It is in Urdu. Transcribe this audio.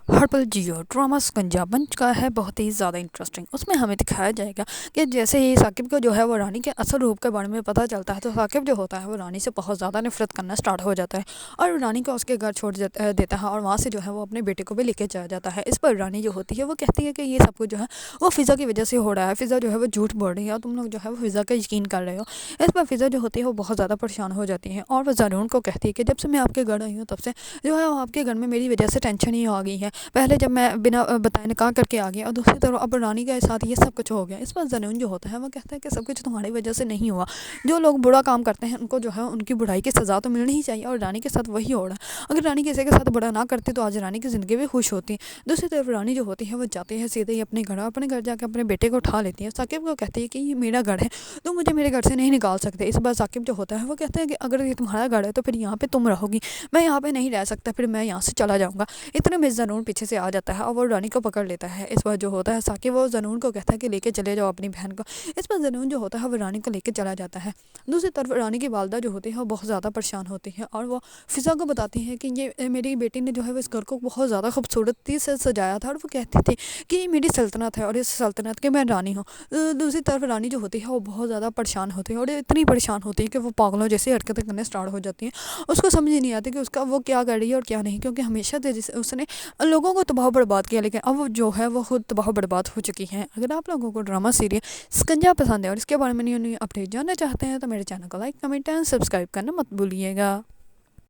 ہرپل جیو ڈرامہ سکنجا بن چکا ہے بہت ہی زیادہ انٹرسٹنگ۔ اس میں ہمیں دکھایا جائے گا کہ جیسے ہی ثاقب کو جو ہے وہ رانی کے اصل روپ کے بارے میں پتہ چلتا ہے تو ثاقب جو ہوتا ہے وہ رانی سے بہت زیادہ نفرت کرنا سٹارٹ ہو جاتا ہے اور رانی کو اس کے گھر چھوڑ دیتا ہے اور وہاں سے جو ہے وہ اپنے بیٹے کو بھی لے کے چلا جاتا ہے۔ اس پر رانی جو ہوتی ہے وہ کہتی ہے کہ یہ سب کچھ جو ہے وہ فضا کی وجہ سے ہو رہا ہے، فضا جو ہے وہ جھوٹ بول رہی ہے اور تم لوگ جو ہے وہ فضا کا یقین کر رہے ہو۔ اس پر فضا جو ہوتی ہے وہ بہت زیادہ پریشان ہو جاتی ہے اور وہ زنون کو کہتی ہے کہ جب سے میں آپ کے گھر آئی ہوں تب سے جو ہے وہ آپ کے گھر میں میری وجہ سے ٹینشن ہی آ گئی ہے۔ پہلے جب میں بنا بتائے نکاح کر کے آ گیا اور دوسری طرف اب رانی کے ساتھ یہ سب کچھ ہو گیا۔ اس پر زنون جو ہوتا ہے وہ کہتا ہے کہ سب کچھ تمہاری وجہ سے نہیں ہوا، جو لوگ برا کام کرتے ہیں ان کو جو ہے ان کی برائی کی سزا تو ملنی ہی چاہیے اور رانی کے ساتھ وہی ہو رہا ہے۔ اگر رانی کسی کے ساتھ برا نہ کرتی تو آج رانی کی زندگی بھی خوش ہوتی۔ دوسری طرف رانی جو ہوتی ہے وہ جاتی ہے سیدھے ہی اپنے گھر جا کے اپنے بیٹے کو اٹھا لیتی ہے۔ ثاقب کو کہتی ہے کہ یہ میرا گھر ہے، تم مجھے میرے گھر سے نہیں نکال سکتے۔ اس بار ثاقب جو ہوتا ہے وہ کہتا ہے کہ اگر یہ تمہارا گھر ہے تو پھر یہاں پہ تم رہو گی، میں یہاں پہ نہیں رہ سکتا، پھر میں یہاں سے چلا جاؤں گا۔ اتنے میں زنون پیچھے سے آ جاتا ہے اور وہ رانی کو پکڑ لیتا ہے۔ اس بار جو ہوتا ہے ثاقب وہ زنون کو کہتا ہے کہ لے کے چلے جاؤ اپنی بہن کو۔ اس پر زنون جو ہوتا ہے وہ رانی کو لے کے چلا جاتا ہے۔ دوسری طرف رانی کی والدہ جو ہوتی ہے وہ بہت زیادہ پریشان ہوتی ہے اور وہ فضا کو بتاتی ہے کہ یہ میری بیٹی نے جو ہے وہ اس گھر کو بہت زیادہ خوبصورتی سے سجایا تھا اور وہ کہتی تھی کہ یہ میری سلطنت ہے اور اس سلطنت کی میں رانی ہوں۔ دوسری طرف رانی جو ہوتی ہے وہ بہت زیادہ پریشان ہوتی ہے اور اتنی پریشان ہوتی ہے کہ وہ پاگلوں جیسی حرکتیں کرنے سٹارٹ ہو جاتی ہیں۔ اس کو سمجھ ہی نہیں آتی کہ اس کا وہ کیا کر رہی ہے اور کیا نہیں، کیونکہ ہمیشہ سے اس نے لوگوں کو تباہ و برباد کیا لیکن اب وہ جو ہے وہ خود تباہ و برباد ہو چکی ہے۔ اگر آپ لوگوں کو ڈرامہ سیریل سکنجا پسند ہے اور اس کے بارے میں نیو اپڈیٹ جاننا چاہتے ہیں تو میرے چینل کو لائک، کمنٹ اینڈ سبسکرائب کرنا مت بھولیے گا۔